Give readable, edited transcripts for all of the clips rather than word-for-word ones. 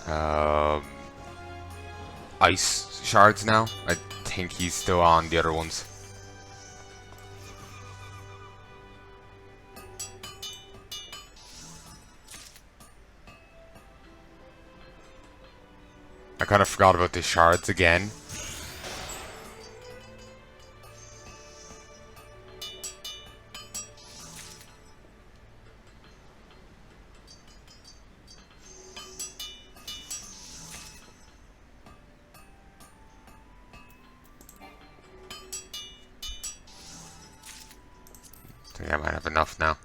Um, ice shards now. I think he's still on the other ones. I kind of forgot about the shards again. I think I might have enough now.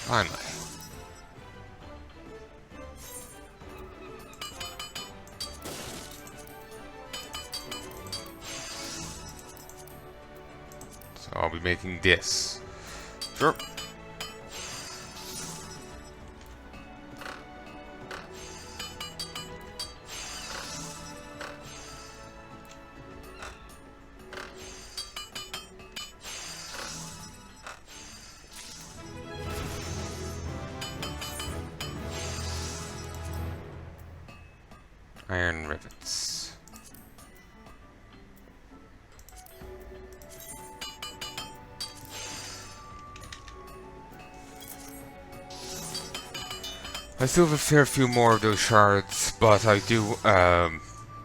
Finally. So I'll be making this. Sure. Iron rivets. I still have a fair few more of those shards, but I do,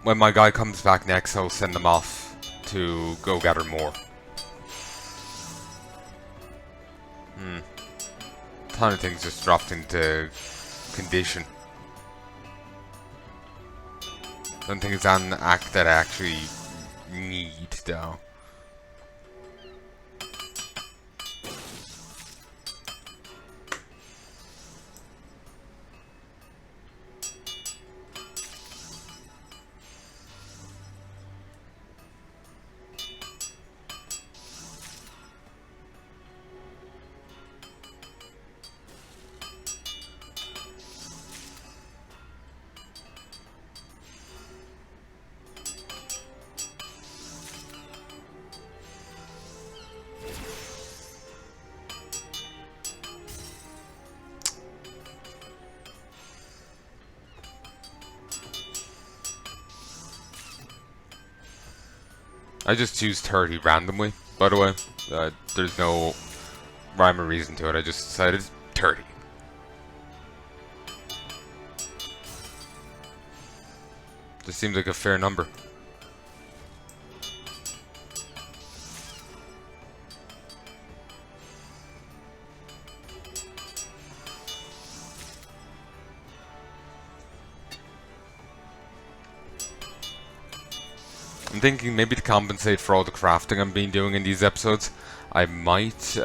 when my guy comes back next, I'll send them off to go gather more. Ton of things just dropped into condition. Don't think it's an act that I actually need, though. I just choose 30 randomly, by the way. There's no rhyme or reason to it, I just decided 30. Just seems like a fair number. I'm thinking maybe to compensate for all the crafting I've been doing in these episodes, I might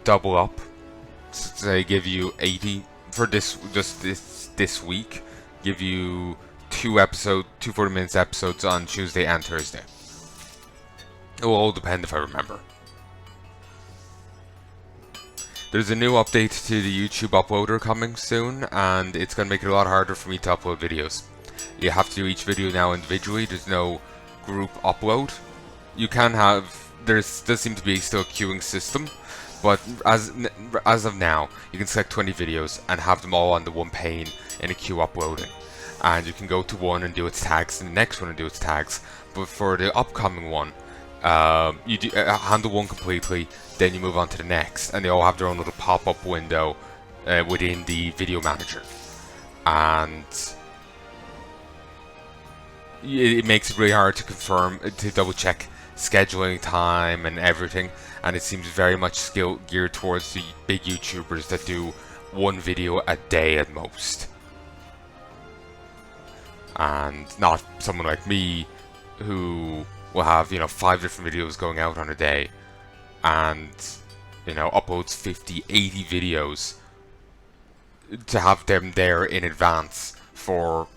double up. say give you 80 for this week. Give you two 40 minutes episodes on Tuesday and Thursday. It will all depend if I remember. There's a new update to the YouTube uploader coming soon, and it's going to make it a lot harder for me to upload videos. You have to do each video now individually. There's no group upload. You can have, does seem to be still a queuing system, but as of now, you can select 20 videos and have them all on the one pane in a queue uploading. And you can go to one and do its tags, and the next one and do its tags. But for the upcoming one, you do, handle one completely, then you move on to the next, and they all have their own little pop-up window within the video manager. And it makes it really hard to confirm, to double check scheduling time and everything, and it seems very much geared towards the big YouTubers that do one video a day at most, and not someone like me who will have 5 different videos going out on a day, and uploads 50, 80 videos to have them there in advance for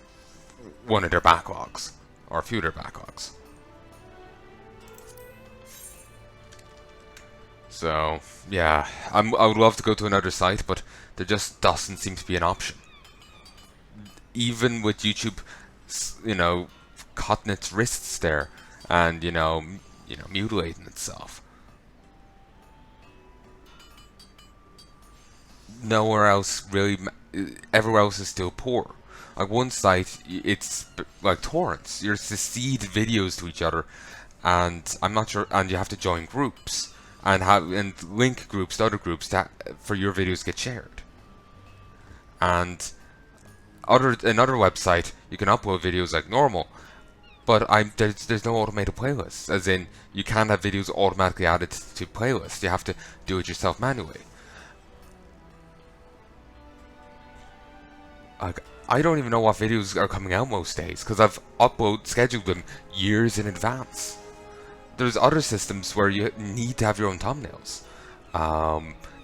one of their backlogs or a few of their backlogs. So yeah, I would love to go to another site, but there just doesn't seem to be an option. Even with YouTube, cutting its wrists there and mutilating itself. Nowhere else really. Everywhere else is still poor. Like one site, it's like torrents. You're to seed videos to each other, and I'm not sure. And you have to join groups and link groups to other groups that for your videos get shared. And another website, you can upload videos like normal, but there's no automated playlists. As in, you can't have videos automatically added to playlists. You have to do it yourself manually. Like, I don't even know what videos are coming out most days, because I've scheduled them years in advance. There's other systems where you need to have your own thumbnails.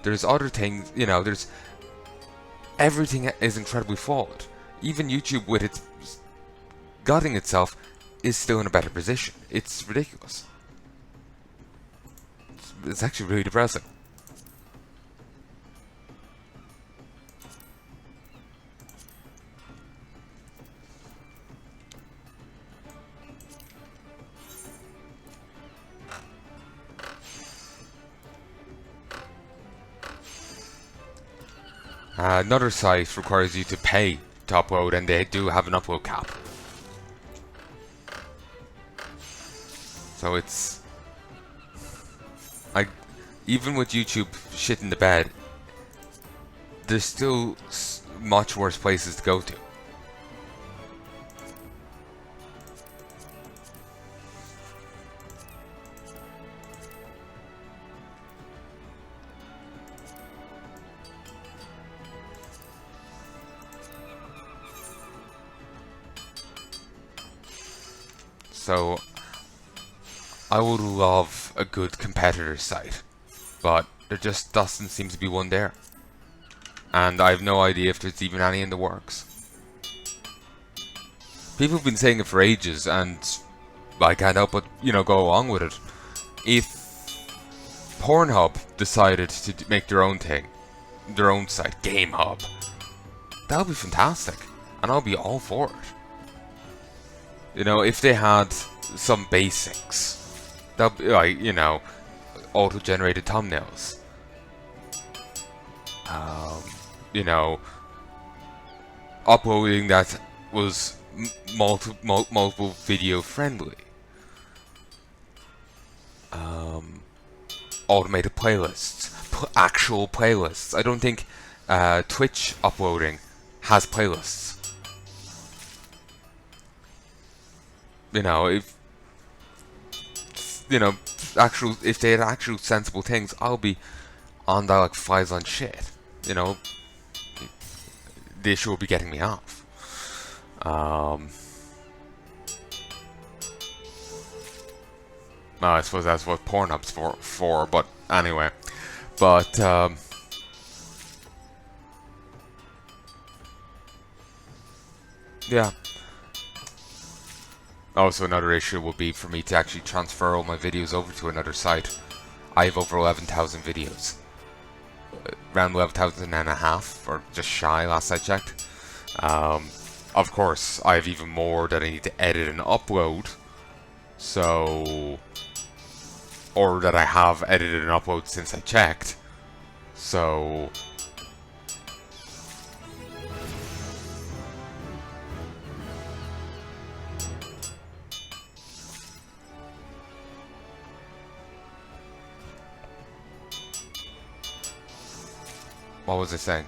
There's other things, there's... Everything is incredibly flawed. Even YouTube, with its gutting itself, is still in a better position. It's ridiculous. It's actually really depressing. Another site requires you to pay to upload, and they do have an upload cap. So it's like, even with YouTube shit in the bed, there's still much worse places to go to. So, I would love a good competitor site, but there just doesn't seem to be one there. And I have no idea if there's even any in the works. People have been saying it for ages, and I can't help but, go along with it. If Pornhub decided to make their own thing, their own site, Game Hub, that would be fantastic, and I'll be all for it. If they had some basics, that like, auto-generated thumbnails. Uploading that was multiple video friendly. Automated playlists, actual playlists. I don't think Twitch uploading has playlists. If they had actual sensible things, I'll be on that like flies on shit. The issue will be getting me off. I suppose that's what Pornhub's for, but anyway. But Yeah. Also, another issue will be for me to actually transfer all my videos over to another site. I have over 11,000 videos. Around 11,000 and a half, or just shy last I checked. Of course, I have even more that I need to edit and upload. So... or that I have edited and uploaded since I checked. So... what was I saying?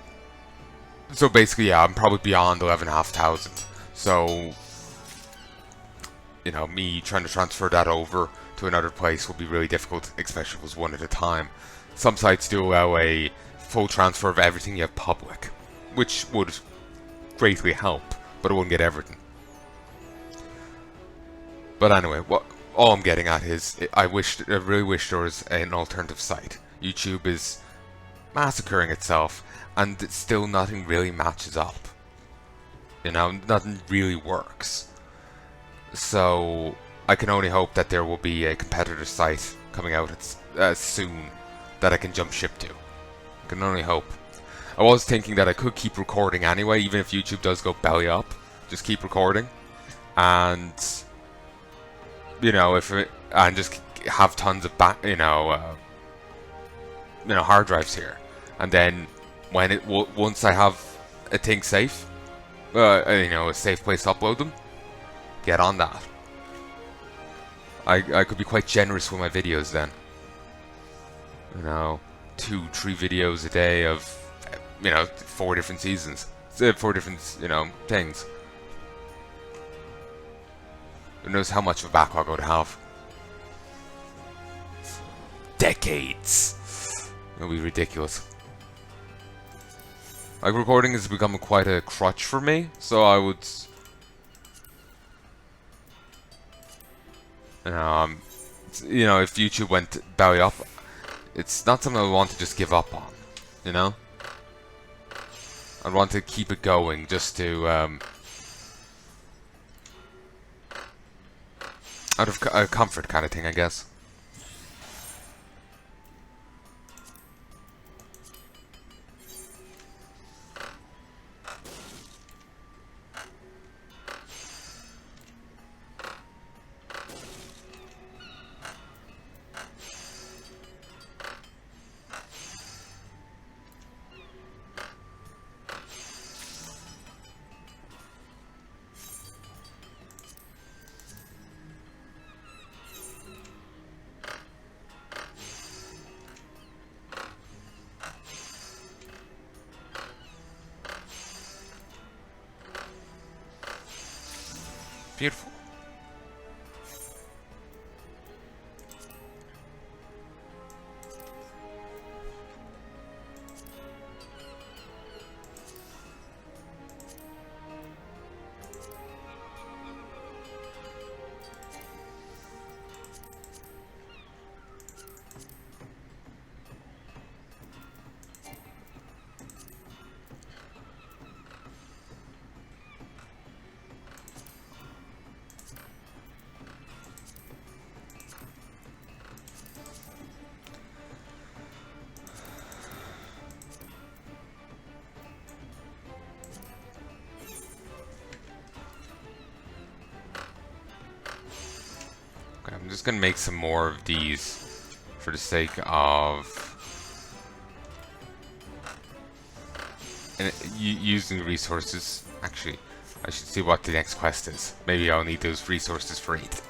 So basically, yeah, I'm probably beyond 11,500. So, you know, me trying to transfer that over to another place will be really difficult, especially if it was one at a time. Some sites do allow a full transfer of everything you have public, which would greatly help, but it wouldn't get everything. But anyway, all I'm getting at is, I really wish there was an alternative site. YouTube is massacring itself, and still nothing really matches up. You know, nothing really works. So I can only hope that there will be a competitor site coming out soon that I can jump ship to. I can only hope. I was thinking that I could keep recording anyway, even if YouTube does go belly up. Just keep recording, and you know, and just have tons of hard drives here, and then when once I have a thing safe, a safe place to upload them, get on that. I could be quite generous with my videos then. You know, 2-3 videos a day of 4 different seasons, 4 different things. Who knows how much of a backlog I would have? Decades. It'll be ridiculous. Like, recording has become quite a crutch for me, so I would, if YouTube went belly up, it's not something I want to just give up on, you know? I'd want to keep it going just to, out of comfort kind of thing, I guess. Beautiful. I'm just gonna make some more of these for the sake of using resources. Actually, I should see what the next quest is. Maybe I'll need those resources for it.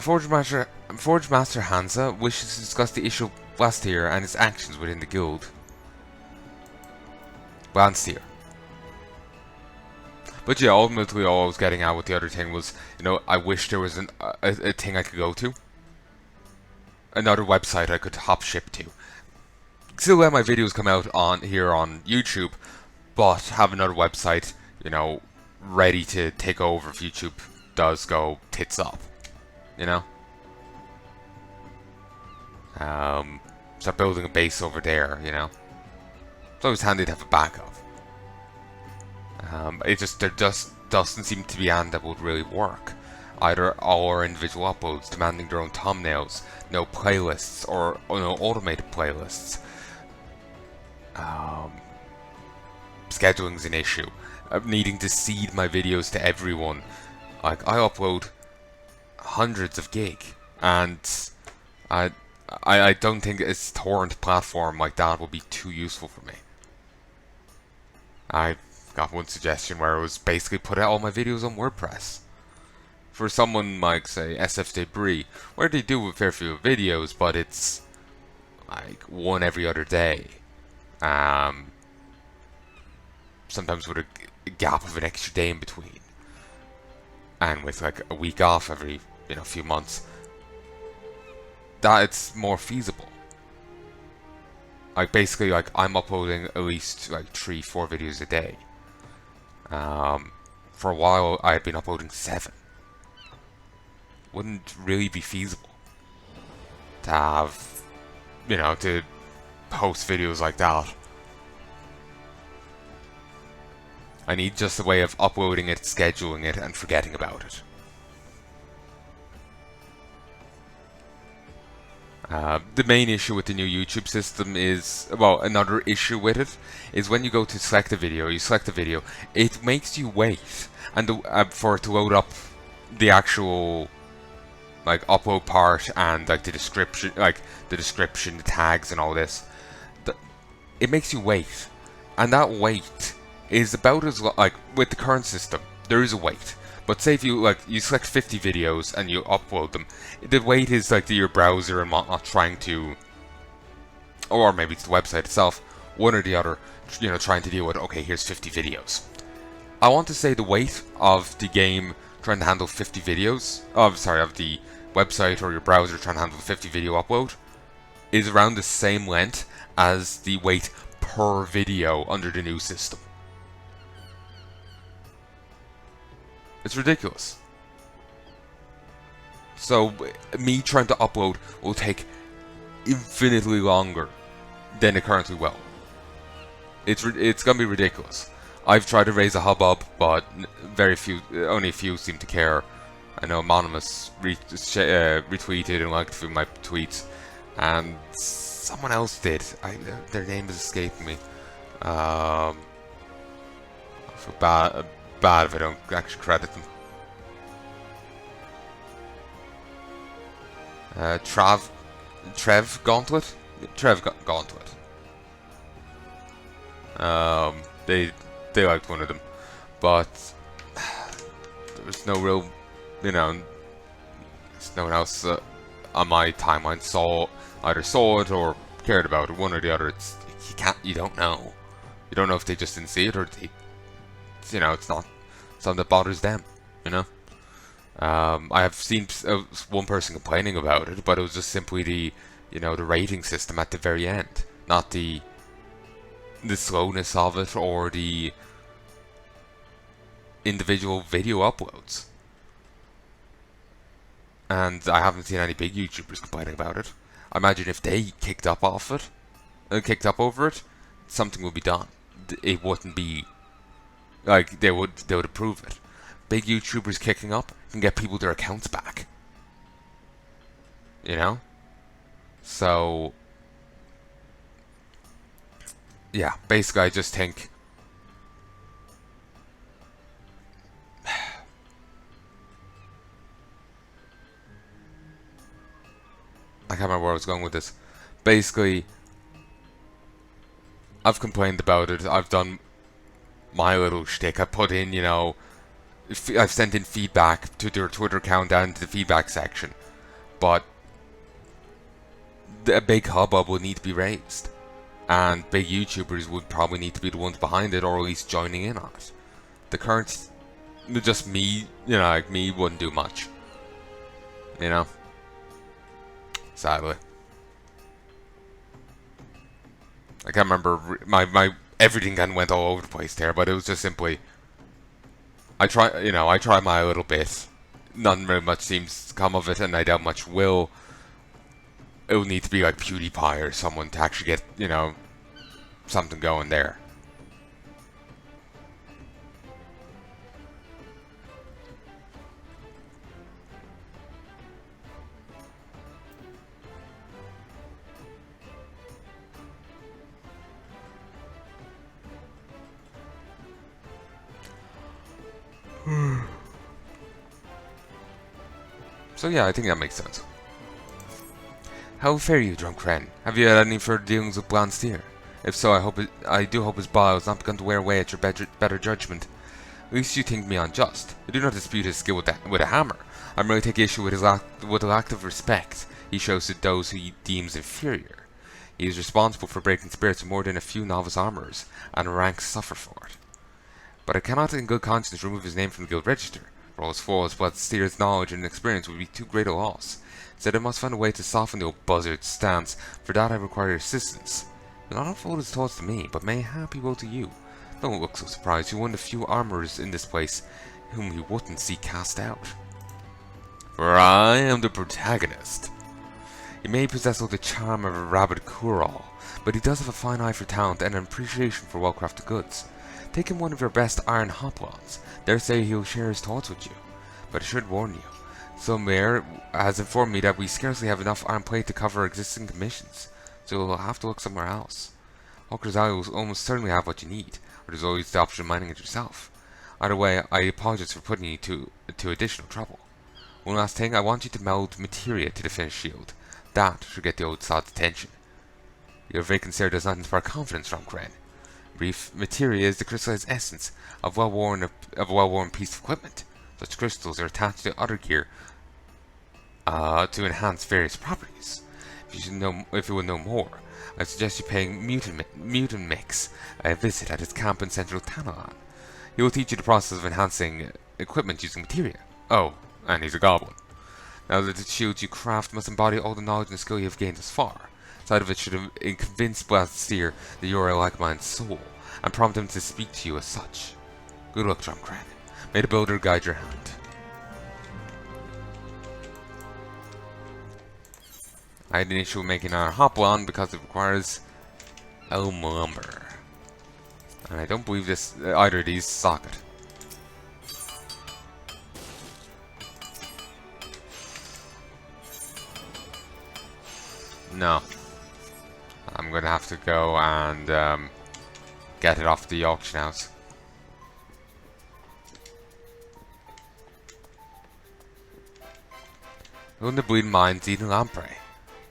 Forge Master Hansa wishes to discuss the issue of Blastier and his actions within the guild. Blastier. But yeah, ultimately all I was getting at with the other thing was, I wish there was a thing I could go to. Another website I could hop ship to. Still let my videos come out here on YouTube, but have another website, ready to take over if YouTube does go tits up. Start building a base over there, It's always handy to have a backup. There just doesn't seem to be any that would really work. Either all our individual uploads demanding their own thumbnails, no playlists or no automated playlists. Scheduling's an issue. Needing to seed my videos to everyone. Like, I upload hundreds of gig, and I don't think a torrent platform like that would be too useful for me. I got one suggestion where it was basically put out all my videos on WordPress. For someone like, say, SF Debris, where they do a fair few videos, but it's like one every other day. Sometimes with a gap of an extra day in between. And with like a week off every, few months. That it's more feasible. Like, basically, like, I'm uploading at least like 3-4 videos a day. For a while I had been uploading 7. Wouldn't really be feasible to have, to post videos like that. I need just a way of uploading it, scheduling it, and forgetting about it. The main issue with the new YouTube system is, well, another issue with it is when you go to select a video, it makes you wait and for it to load up the actual like upload part and like the description, the tags and all this. It makes you wait, and that wait is about as like with the current system. There is a wait. But say if you select 50 videos and you upload them, the wait is like your browser and whatnot trying to, or maybe it's the website itself, one or the other, trying to deal with, okay, here's 50 videos. I want to say the wait of the game trying to handle 50 videos, of the website or your browser trying to handle 50 video upload, is around the same length as the wait per video under the new system. It's ridiculous. So, me trying to upload will take infinitely longer than it currently will. It's gonna be ridiculous. I've tried to raise a hubbub, but only a few seem to care. I know Anonymous retweeted and liked a few of my tweets, and someone else did. Their name is escaping me. I feel bad if I don't actually credit them. Trev Gauntlet? Gauntlet. They liked one of them, but there's no real, there's no one else on my timeline either saw it or cared about it. One or the other. You don't know. You don't know if they just didn't see it or it's not something that bothers them, I have seen one person complaining about it, but it was just simply the rating system at the very end, not the slowness of it or the individual video uploads. And I haven't seen any big YouTubers complaining about it. I imagine if they kicked up over it, something would be done. It wouldn't be like they would approve it. Big YouTubers kicking up can get people their accounts back. So yeah, basically I just think I can't remember where I was going with this. Basically, I've complained about it. I've done my little shtick. I put in, I've sent in feedback to their Twitter account and to the feedback section. But a big hubbub would need to be raised. And big YouTubers would probably need to be the ones behind it, or at least joining in on it. The current, just me, me wouldn't do much. Sadly. I can't remember, my everything kind of went all over the place there, but it was just simply, I try my little bit. None very much seems to come of it, and I doubt much will. It will need to be like PewDiePie or someone to actually get, something going there. So yeah, I think that makes sense. How fare you, drunk Kren? Have you had any further dealings with Bland Steer? If so, I do hope his bile has not begun to wear away at your better judgment. At least you think me unjust. I do not dispute his skill with a hammer. I merely take issue with the lack of respect he shows to those who he deems inferior. He is responsible for breaking spirits of more than a few novice armorers, and ranks suffer for it. But I cannot in good conscience remove his name from the guild register. For all his flaws, Bland Steer's knowledge and experience would be too great a loss. Instead, I must find a way to soften the old buzzard's stance. For that I require your assistance. He will not unfold his thoughts to me, but mayhap he will to you. Don't look so surprised. You're one of the few armorers in this place whom he wouldn't see cast out. For I am the protagonist. He may possess all the charm of a rabid Kurral, but he does have a fine eye for talent and an appreciation for well-crafted goods. Take him one of your best iron hoplons. Dare say he'll share his thoughts with you. But I should warn you. Some mayor has informed me that we scarcely have enough iron plate to cover existing commissions, so we'll have to look somewhere else. Hawker's Alley will almost certainly have what you need, or there's always the option of mining it yourself. Either way, I apologize for putting you to additional trouble. One last thing, I want you to meld materia to the finished shield. That should get the old sod's attention. Your vacant stare does not inspire confidence from Kren. Brief, materia is the crystallized essence of a well-worn piece of equipment. Such crystals are attached to other gear to enhance various properties. If you would know more, I suggest you paying Mutant Mix a visit at his camp in central Tanalan. He will teach you the process of enhancing equipment using materia. Oh, and he's a goblin. Now that the shield you craft must embody all the knowledge and skill you have gained thus far. Sight of it should have convinced Bland Steer that you are a like-minded soul, and prompt him to speak to you as such. Good luck, John Kren. May the builder guide your hand. I had an issue with making our hoplon because it requires elm lumber. And I don't believe this either of these socket. No. I'm gonna have to go and get it off the auction house. Who in the bleeding mind's eating lamprey?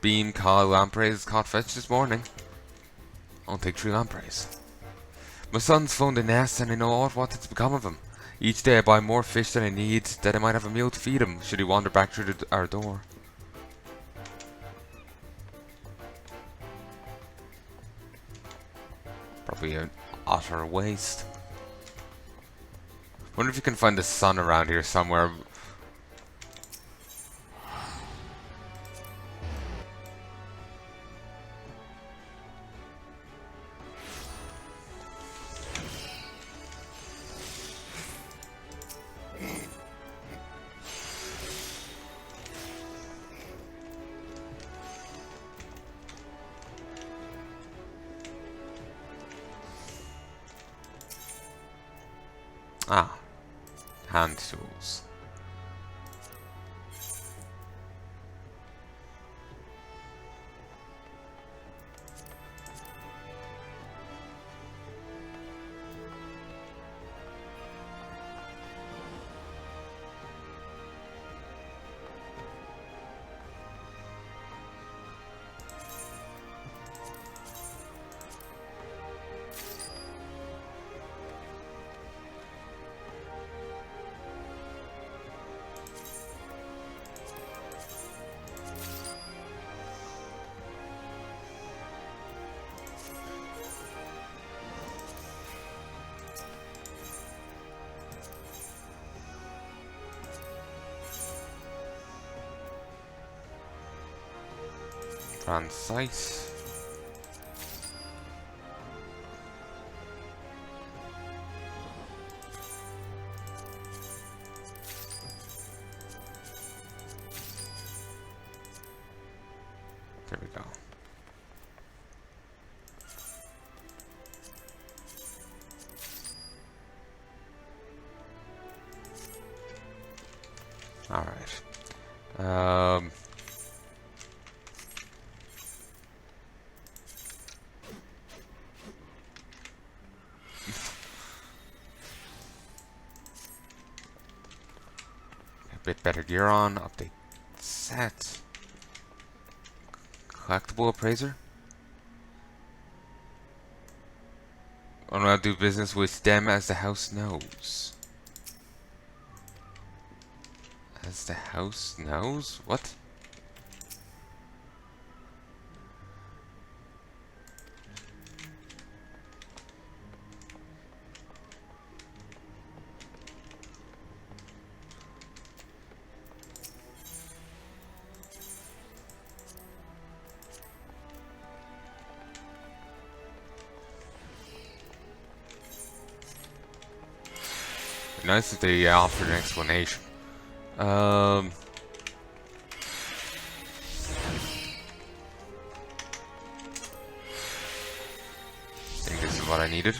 Beam caught lampreys caught fetch this morning. I'll take 3 lampreys. My son's found a nest and I know all what it's become of him. Each day I buy more fish than I need, that I might have a meal to feed him should he wander back through our door. Probably an utter waste. Wonder if you can find the sun around here somewhere. Ah, hand tools. Transite. There we go. All right. Bit better gear on, update set. Collectible appraiser? Or I'll do business with them as the house knows. As the house knows? What? Nice if they offered an explanation. I think this is what I needed.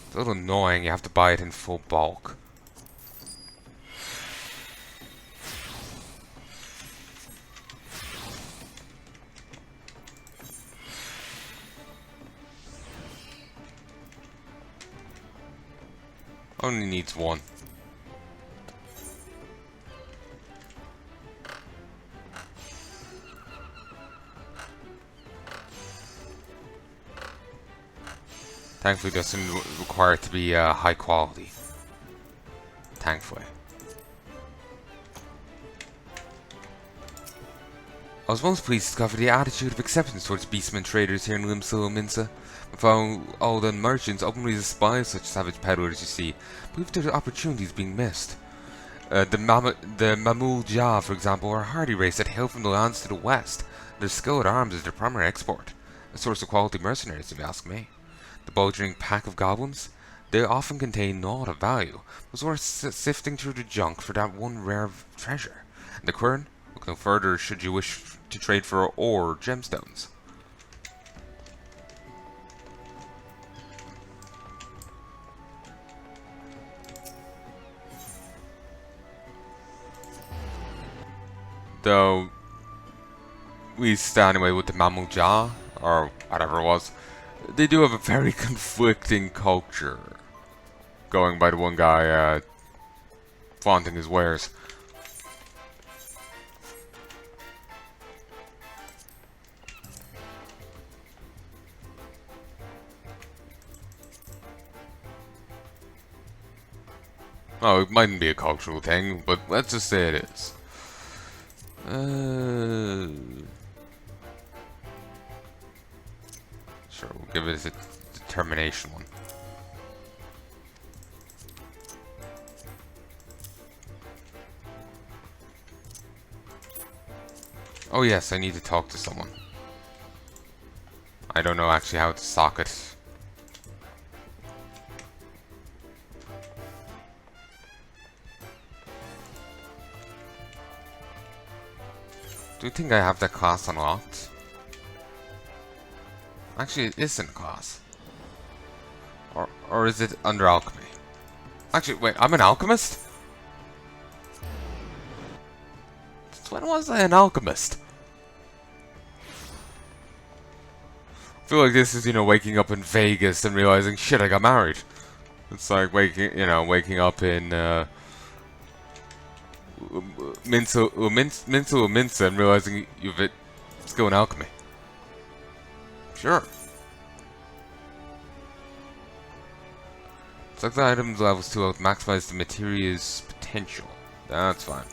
It's a little annoying, you have to buy it in full bulk. Only needs one. Thankfully, it doesn't require it to be high quality. Thankfully. I was most pleased to discover the attitude of acceptance towards beastmen traders here in Limsa. All the merchants openly despise such savage peddlers, you see. Believe their opportunities being missed. The Ul'Dah, for example, are a hardy race that hail from the lands to the west. Their skill at arms is their primary export. A source of quality mercenaries, if you ask me. The bulging pack of goblins? They often contain naught of value, but it's worth sifting through the junk for that one rare treasure. And the quern? Look no further should you wish to trade for ore or gemstones. Though, at least anyway with the Ul'Dah, or whatever it was, they do have a very conflicting culture. Going by the one guy flaunting his wares. Oh, it mightn't be a cultural thing, but let's just say it is. Sure, we'll give it a determination one. Oh yes, I need to talk to someone. I don't know actually how to socket. Do you think I have that class unlocked? Actually, it isn't a class. Or is it under alchemy? Actually, wait, I'm an alchemist? When was I an alchemist? I feel like this is, waking up in Vegas and realizing, shit, I got married. It's like waking up in, Minsa and realizing you've hit skill in alchemy. Sure. Select the items levels 2 to maximize the material's potential. That's fine.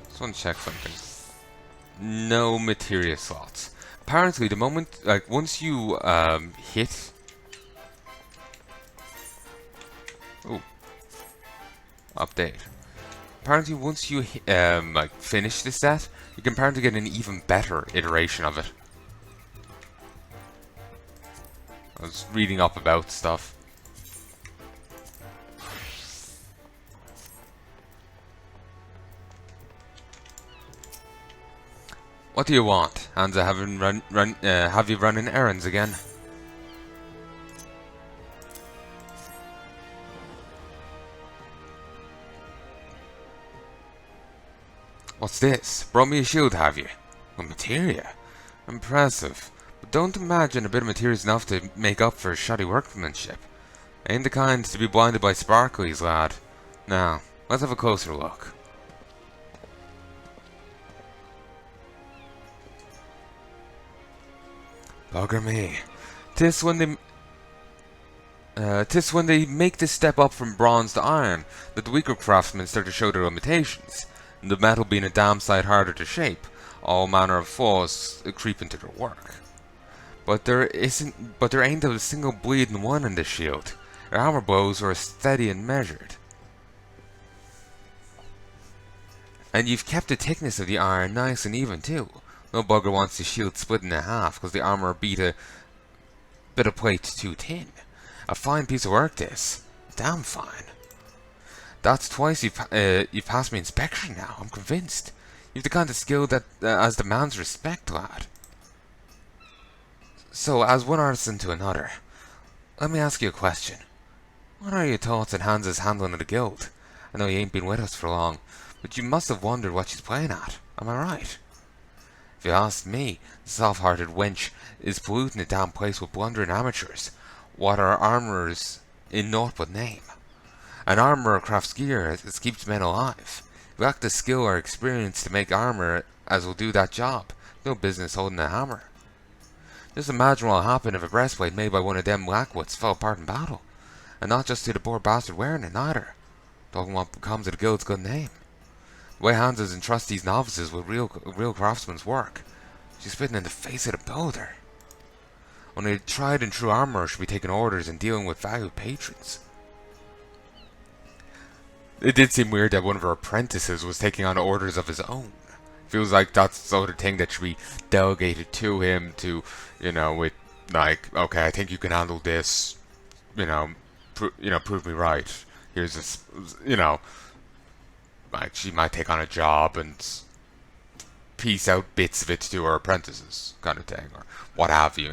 Just want to check something. No materia slots. Apparently, the moment, once you hit. Oh, update. Apparently, once you finish this set, you can apparently get an even better iteration of it. I was reading up about stuff. What do you want? Hansa, have you running errands again? What's this? Brought me a shield, have you? A materia? Impressive. But don't imagine a bit of materia is enough to make up for shoddy workmanship. Ain't the kind to be blinded by sparklies, lad. Now, let's have a closer look. Bugger me. Tis when they make this step up from bronze to iron that the weaker craftsmen start to show their limitations. And the metal being a damn sight harder to shape, all manner of flaws creep into their work. But there ain't a single bleeding one in this shield. Their armor blows are steady and measured. And you've kept the thickness of the iron nice and even too. No bugger wants the shield split in half because the armor beat a bit of plate too thin. A fine piece of work this. Damn fine. That's twice you've passed me inspection now, I'm convinced. You've the kind of skill that as demands respect, lad. So, as one artisan to another, let me ask you a question. What are your thoughts on Hansa's handling of the guild? I know you ain't been with us for long, but you must have wondered what she's playing at. Am I right? If you ask me, the soft-hearted wench is polluting the damn place with blundering amateurs, what are armourers in naught but name. An armourer crafts gear as keeps men alive. If you lack the skill or experience to make armour as will do that job, no business holding a hammer. Just imagine what'll happen if a breastplate made by one of them blackwoods fell apart in battle. And not just to the poor bastard wearing it, neither. Talking what becomes of the guild's good name. The way Hansa's entrust these novices with real craftsmen's work. She's spitting in the face of the builder. Only a tried and true armourer should be taking orders and dealing with valued patrons. It did seem weird that one of her apprentices was taking on orders of his own. Feels like that's the sort of thing that should be delegated to him to, with like, okay, I think you can handle this, prove me right. Here's this, like she might take on a job and piece out bits of it to her apprentices, kind of thing, or what have you,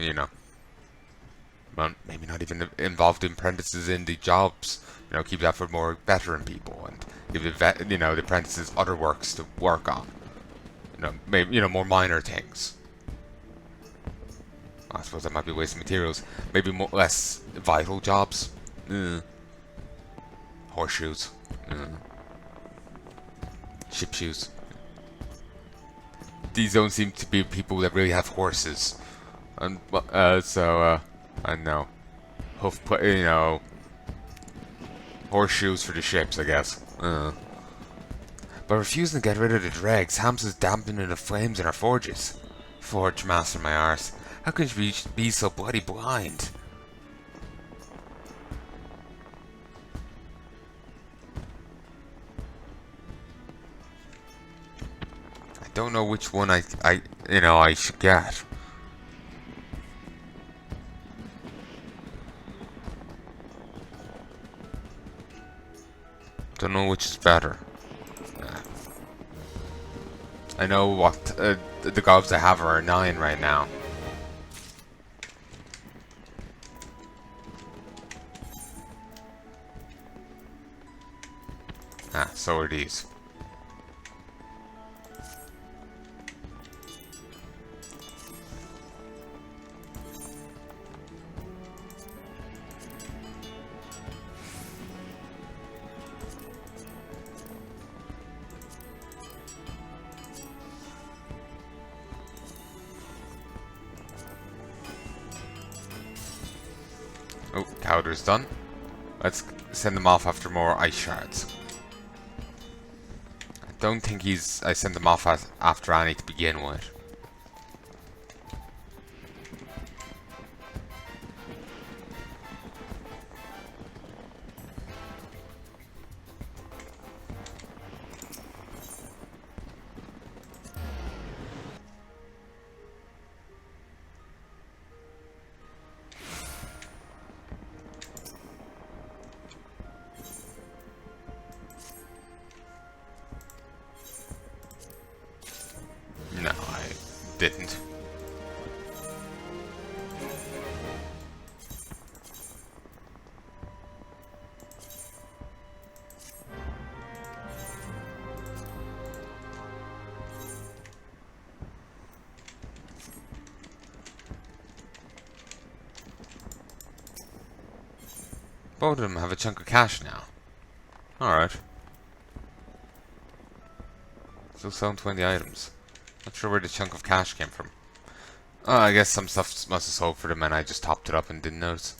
Well, maybe not even involved apprentices in the jobs. Keep that for more veteran people and give the apprentices other works to work on. Maybe more minor things. I suppose that might be wasting materials. Maybe less vital jobs. Horseshoes. Ship shoes. These don't seem to be people that really have horses, and so I don't know. Horseshoes for the ships, I guess. By refusing to get rid of the dregs, Hamsa's dampening the flames in her forges. Forge master, my arse. How can she be so bloody blind? I don't know which one I should get. Don't know which is better. I know what the gloves I have are 9 right now. So are these. Oh, powder's done. Let's send them off after more ice shards. I don't think I sent them off after any to begin with. No, didn't. Both of them have a chunk of cash now. Alright. Still selling 20 items. Not sure where the chunk of cash came from. Oh, I guess some stuff must have sold for them and I just topped it up and didn't notice.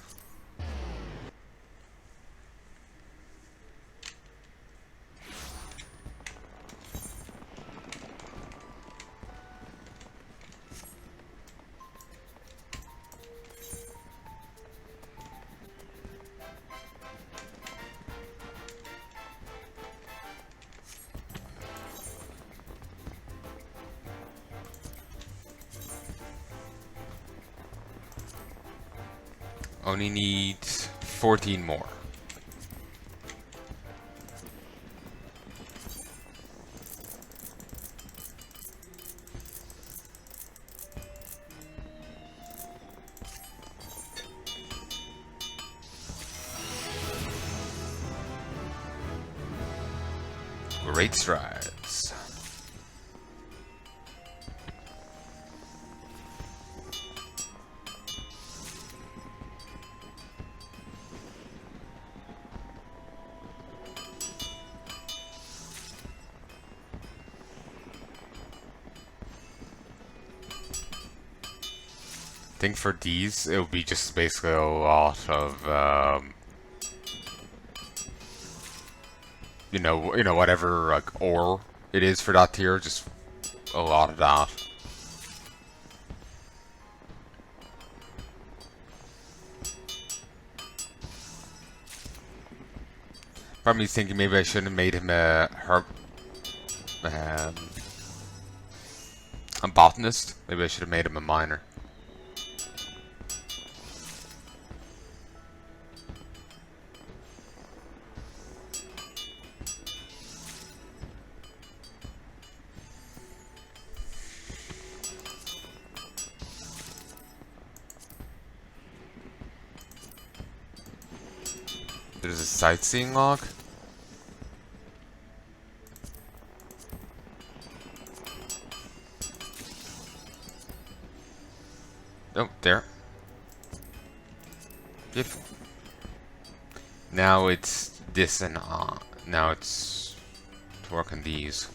Only need 14 more. Great strides. I think for these, it'll be just basically a lot of, you know, whatever like ore it is for that tier, just a lot of that. Probably thinking maybe I shouldn't have made him a botanist. Maybe I should have made him a miner. There's a sightseeing log. Oh, there. Beautiful. Now it's this and now it's to work on these.